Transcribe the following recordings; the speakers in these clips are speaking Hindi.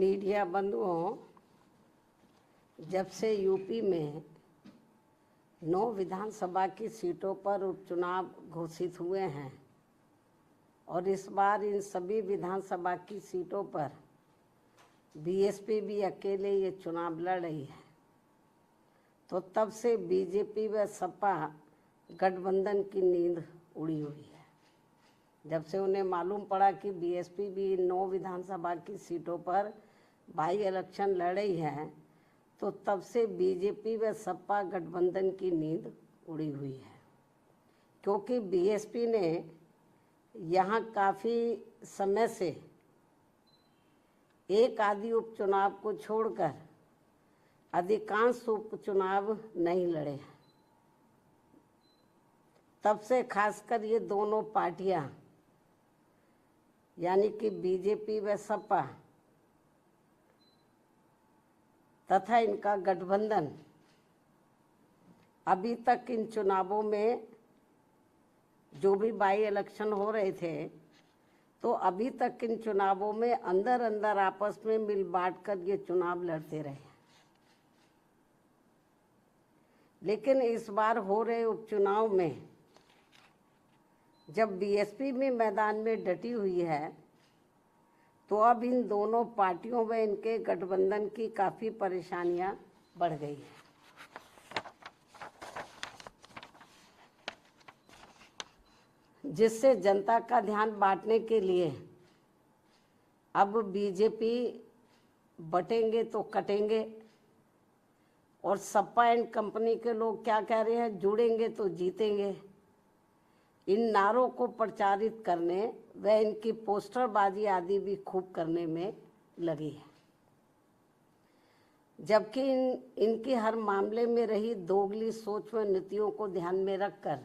मीडिया बंधुओं, जब से यूपी में 9 विधानसभा की सीटों पर उपचुनाव घोषित हुए हैं और इस बार इन सभी विधानसभा की सीटों पर बीएसपी भी अकेले ये चुनाव लड़ रही है, तो तब से बीजेपी व सपा गठबंधन की नींद उड़ी हुई है। जब से उन्हें मालूम पड़ा कि बीएसपी भी 9 विधानसभा की सीटों पर बाई इलेक्शन लड़ रही है, तो तब से बीजेपी व सपा गठबंधन की नींद उड़ी हुई है, क्योंकि बीएसपी ने यहाँ काफ़ी समय से एक आदि उपचुनाव को छोड़कर अधिकांश उपचुनाव नहीं लड़े हैं। तब से खासकर ये दोनों पार्टियां यानी कि बीजेपी व सपा तथा इनका गठबंधन अभी तक इन चुनावों में जो भी बाई इलेक्शन हो रहे थे, तो अभी तक इन चुनावों में अंदर अंदर आपस में मिल बांट कर ये चुनाव लड़ते रहे। लेकिन इस बार हो रहे उपचुनाव में जब बीएसपी में मैदान में डटी हुई है, तो अब इन दोनों पार्टियों व इनके गठबंधन की काफ़ी परेशानियां बढ़ गई हैं। जिससे जनता का ध्यान बांटने के लिए अब बीजेपी बटेंगे तो कटेंगे और सपा एंड कंपनी के लोग क्या कह रहे हैं, जुड़ेंगे तो जीतेंगे। इन नारों को प्रचारित करने व इनकी पोस्टरबाजी आदि भी खूब करने में लगी है, जबकि इनकी हर मामले में रही दोगली सोच व नीतियों को ध्यान में रखकर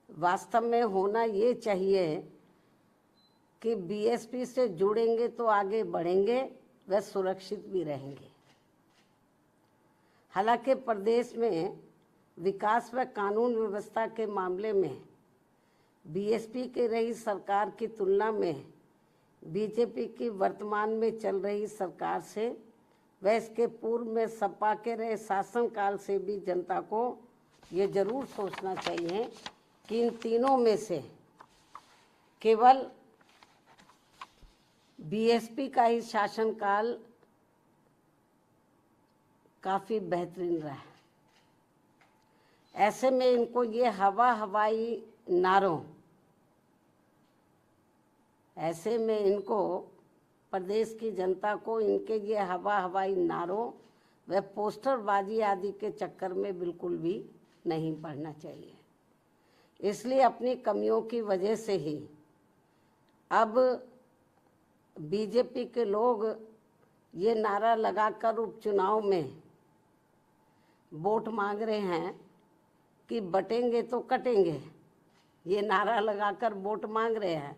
वास्तव में होना ये चाहिए कि बीएसपी से जुड़ेंगे तो आगे बढ़ेंगे व सुरक्षित भी रहेंगे। हालांकि प्रदेश में विकास व कानून व्यवस्था के मामले में बीएसपी के रही सरकार की तुलना में बीजेपी की वर्तमान में चल रही सरकार से व इसके पूर्व में सपा के रहे शासनकाल से भी जनता को ये जरूर सोचना चाहिए कि इन तीनों में से केवल बीएसपी का ही शासनकाल काफ़ी बेहतरीन रहा है। ऐसे में इनको ये हवाई नारों, ऐसे में इनको प्रदेश की जनता को इनके ये हवाई नारों व पोस्टरबाजी आदि के चक्कर में बिल्कुल भी नहीं पड़ना चाहिए। इसलिए अपनी कमियों की वजह से ही अब बीजेपी के लोग ये नारा लगाकर उपचुनाव में वोट मांग रहे हैं कि बटेंगे तो कटेंगे, ये नारा लगाकर वोट मांग रहे हैं,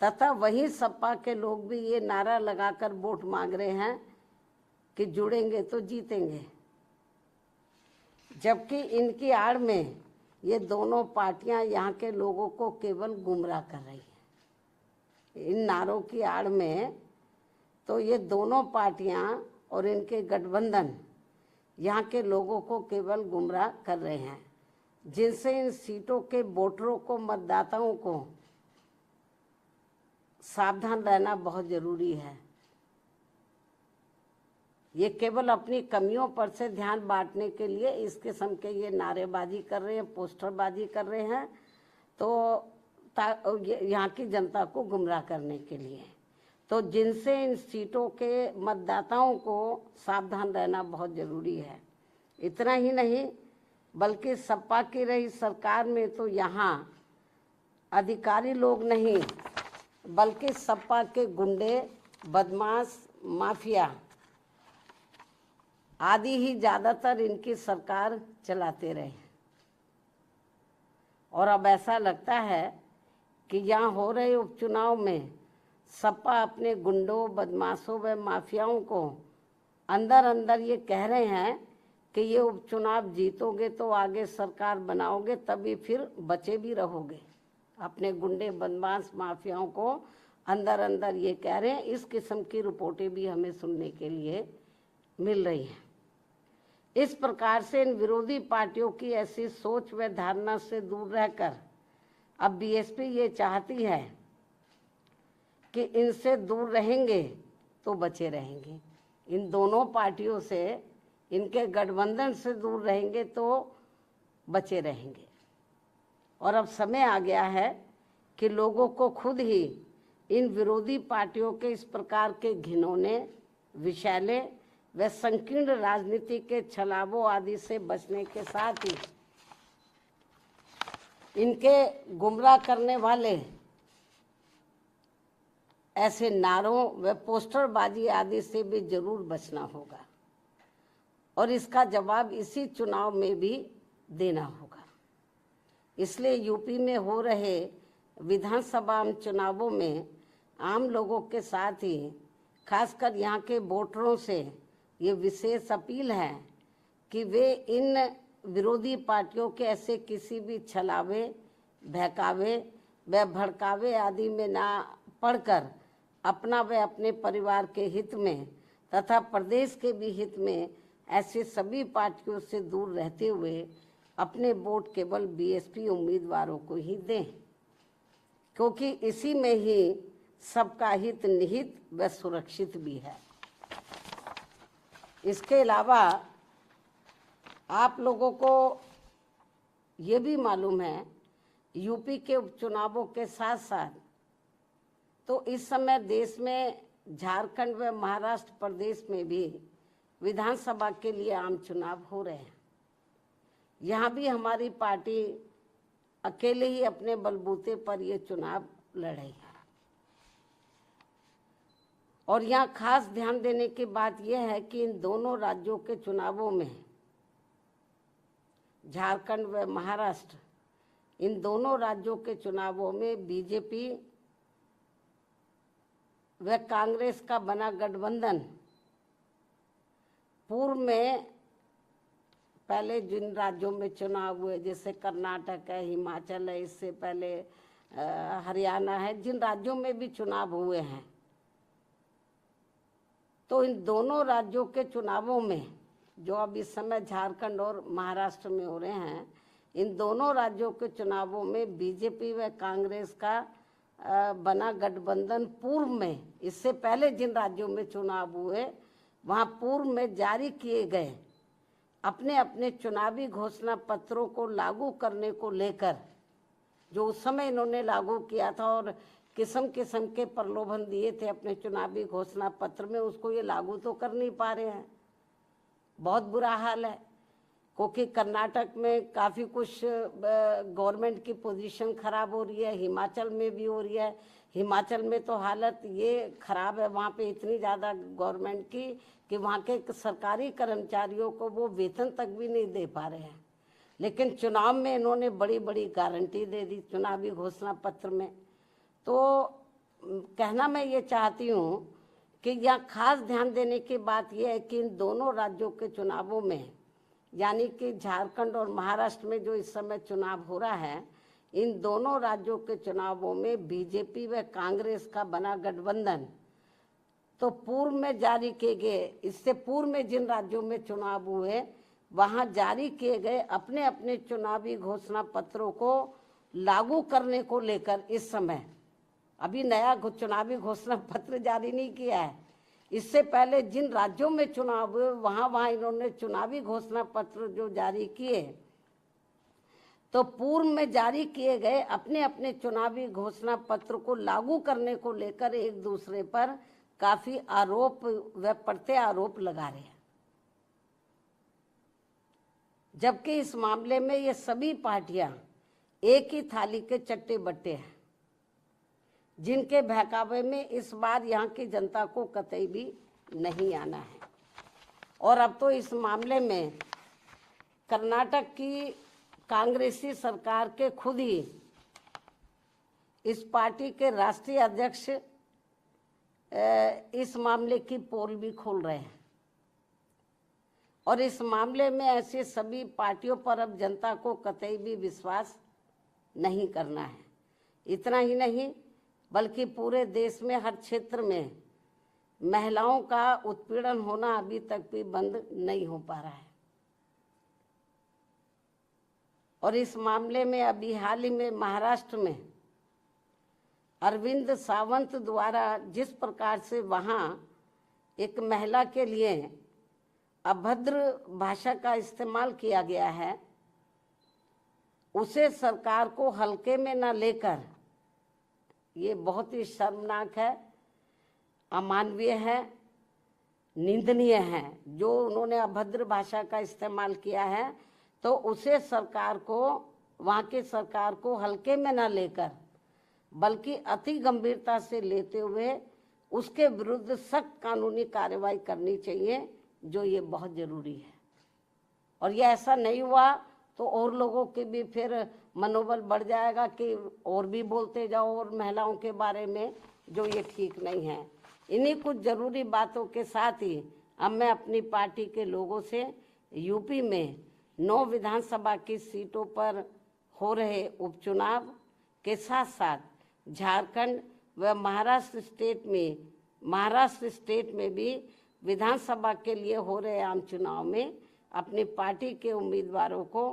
तथा वही सपा के लोग भी ये नारा लगाकर वोट मांग रहे हैं कि जुड़ेंगे तो जीतेंगे। जबकि इनकी आड़ में ये दोनों पार्टियां यहाँ के लोगों को केवल गुमराह कर रही हैं। इन नारों की आड़ में तो ये दोनों पार्टियां और इनके गठबंधन यहाँ के लोगों को केवल गुमराह कर रहे हैं, जिनसे इन सीटों के वोटरों को, मतदाताओं को सावधान रहना बहुत ज़रूरी है। ये केवल अपनी कमियों पर से ध्यान बांटने के लिए इस किस्म के ये नारेबाजी कर रहे हैं, पोस्टरबाजी कर रहे हैं, तो यहाँ की जनता को गुमराह करने के लिए। तो जिनसे इन सीटों के मतदाताओं को सावधान रहना बहुत ज़रूरी है। इतना ही नहीं, बल्कि सपा की रही सरकार में तो यहाँ अधिकारी लोग नहीं, बल्कि सपा के गुंडे, बदमाश, माफिया आदि ही ज़्यादातर इनकी सरकार चलाते रहे। और अब ऐसा लगता है कि यहाँ हो रहे उपचुनाव में सपा अपने गुंडों, बदमाशों व माफियाओं को अंदर अंदर ये कह रहे हैं कि ये उपचुनाव जीतोगे तो आगे सरकार बनाओगे, तभी फिर बचे भी रहोगे। अपने गुंडे, बदमाश, माफियाओं को अंदर अंदर ये कह रहे हैं। इस किस्म की रिपोर्टें भी हमें सुनने के लिए मिल रही हैं। इस प्रकार से इन विरोधी पार्टियों की ऐसी सोच व धारणा से दूर रहकर अब बीएसपी ये चाहती है कि इनसे दूर रहेंगे तो बचे रहेंगे, इन दोनों पार्टियों से, इनके गठबंधन से दूर रहेंगे तो बचे रहेंगे। और अब समय आ गया है कि लोगों को खुद ही इन विरोधी पार्टियों के इस प्रकार के घिनौने, विषैले व संकीर्ण राजनीति के छलावों आदि से बचने के साथ ही इनके गुमराह करने वाले ऐसे नारों व पोस्टरबाजी आदि से भी जरूर बचना होगा और इसका जवाब इसी चुनाव में भी देना होगा। इसलिए यूपी में हो रहे विधानसभा चुनावों में आम लोगों के साथ ही खासकर यहाँ के वोटरों से ये विशेष अपील है कि वे इन विरोधी पार्टियों के ऐसे किसी भी छलावे, बहकावे व भड़कावे आदि में ना पढ़कर अपना व अपने परिवार के हित में तथा प्रदेश के भी हित में ऐसे सभी पार्टियों से दूर रहते हुए अपने वोट केवल बीएसपी उम्मीदवारों को ही दें, क्योंकि इसी में ही सबका हित निहित व सुरक्षित भी है। इसके अलावा आप लोगों को ये भी मालूम है, यूपी के उपचुनावों के साथ साथ तो इस समय देश में झारखंड व महाराष्ट्र प्रदेश में भी विधानसभा के लिए आम चुनाव हो रहे हैं। यहाँ भी हमारी पार्टी अकेले ही अपने बलबूते पर ये चुनाव लड़ेगी। और यहाँ खास ध्यान देने की बात यह है कि इन दोनों राज्यों के चुनावों में, झारखंड व महाराष्ट्र, इन दोनों राज्यों के चुनावों में बीजेपी व कांग्रेस का बना गठबंधन पूर्व में पहले जिन राज्यों में चुनाव हुए, जैसे कर्नाटक है, हिमाचल है, इससे पहले हरियाणा है, जिन राज्यों में भी चुनाव हुए हैं, तो इन दोनों राज्यों के चुनावों में जो अब इस समय झारखंड और महाराष्ट्र में हो रहे हैं, इन दोनों राज्यों के चुनावों में बीजेपी व कांग्रेस का बना गठबंधन पूर्व में, इससे पहले जिन राज्यों में चुनाव हुए वहाँ पूर्व में जारी किए गए अपने अपने चुनावी घोषणा पत्रों को लागू करने को लेकर, जो उस समय इन्होंने लागू किया था और किस्म किस्म के प्रलोभन दिए थे अपने चुनावी घोषणा पत्र में, उसको ये लागू तो कर नहीं पा रहे हैं। बहुत बुरा हाल है, क्योंकि कर्नाटक में काफ़ी कुछ गवर्नमेंट की पोजीशन खराब हो रही है, हिमाचल में भी हो रही है। हिमाचल में तो हालत ये खराब है वहाँ पे इतनी ज़्यादा गवर्नमेंट की कि वहाँ के सरकारी कर्मचारियों को वो वेतन तक भी नहीं दे पा रहे हैं। लेकिन चुनाव में इन्होंने बड़ी बड़ी गारंटी दे दी चुनावी घोषणा पत्र में। तो कहना मैं ये चाहती हूँ कि यहाँ खास ध्यान देने की बात यह है कि इन दोनों राज्यों के चुनावों में, यानी कि झारखंड और महाराष्ट्र में जो इस समय चुनाव हो रहा है, इन दोनों राज्यों के चुनावों में बीजेपी व कांग्रेस का बना गठबंधन तो पूर्व में जारी किए गए, इससे पूर्व में जिन राज्यों में चुनाव हुए वहाँ जारी किए गए अपने अपने चुनावी घोषणा पत्रों को लागू करने को लेकर इस समय अभी नया चुनावी घोषणा पत्र जारी नहीं किया है। इससे पहले जिन राज्यों में चुनाव हुए वहाँ इन्होंने चुनावी घोषणा पत्र जो जारी किए, तो पूर्व में जारी किए गए अपने अपने चुनावी घोषणा पत्र को लागू करने को लेकर एक दूसरे पर काफी आरोप व प्रत्यारोप लगा रहे हैं। जबकि इस मामले में ये सभी पार्टियां एक ही थाली के चट्टे बट्टे हैं, जिनके बहकावे में इस बार यहाँ की जनता को कतई भी नहीं आना है। और अब तो इस मामले में कर्नाटक की कांग्रेसी सरकार के खुद ही इस पार्टी के राष्ट्रीय अध्यक्ष इस मामले की पोल भी खोल रहे हैं। और इस मामले में ऐसे सभी पार्टियों पर अब जनता को कतई भी विश्वास नहीं करना है। इतना ही नहीं, बल्कि पूरे देश में हर क्षेत्र में महिलाओं का उत्पीड़न होना अभी तक भी बंद नहीं हो पा रहा है। और इस मामले में अभी हाल ही में महाराष्ट्र में अरविंद सावंत द्वारा जिस प्रकार से वहाँ एक महिला के लिए अभद्र भाषा का इस्तेमाल किया गया है, उसे सरकार को हल्के में न लेकर, ये बहुत ही शर्मनाक है, अमानवीय है, निंदनीय है। जो उन्होंने अभद्र भाषा का इस्तेमाल किया है तो उसे सरकार को, वहाँ की सरकार को हल्के में न लेकर बल्कि अति गंभीरता से लेते हुए उसके विरुद्ध सख्त कानूनी कार्रवाई करनी चाहिए, जो ये बहुत ज़रूरी है। और ये ऐसा नहीं हुआ तो और लोगों के भी फिर मनोबल बढ़ जाएगा कि और भी बोलते जाओ और महिलाओं के बारे में, जो ये ठीक नहीं है। इन्हीं कुछ ज़रूरी बातों के साथ ही अब मैं अपनी पार्टी के लोगों से यूपी में 9 विधानसभा की सीटों पर हो रहे उपचुनाव के साथ साथ झारखंड व महाराष्ट्र स्टेट में भी विधानसभा के लिए हो रहे आम चुनाव में अपनी पार्टी के उम्मीदवारों को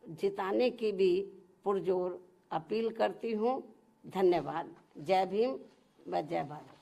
जिताने की भी पुरजोर अपील करती हूँ। धन्यवाद। जय भीम व जय भारत।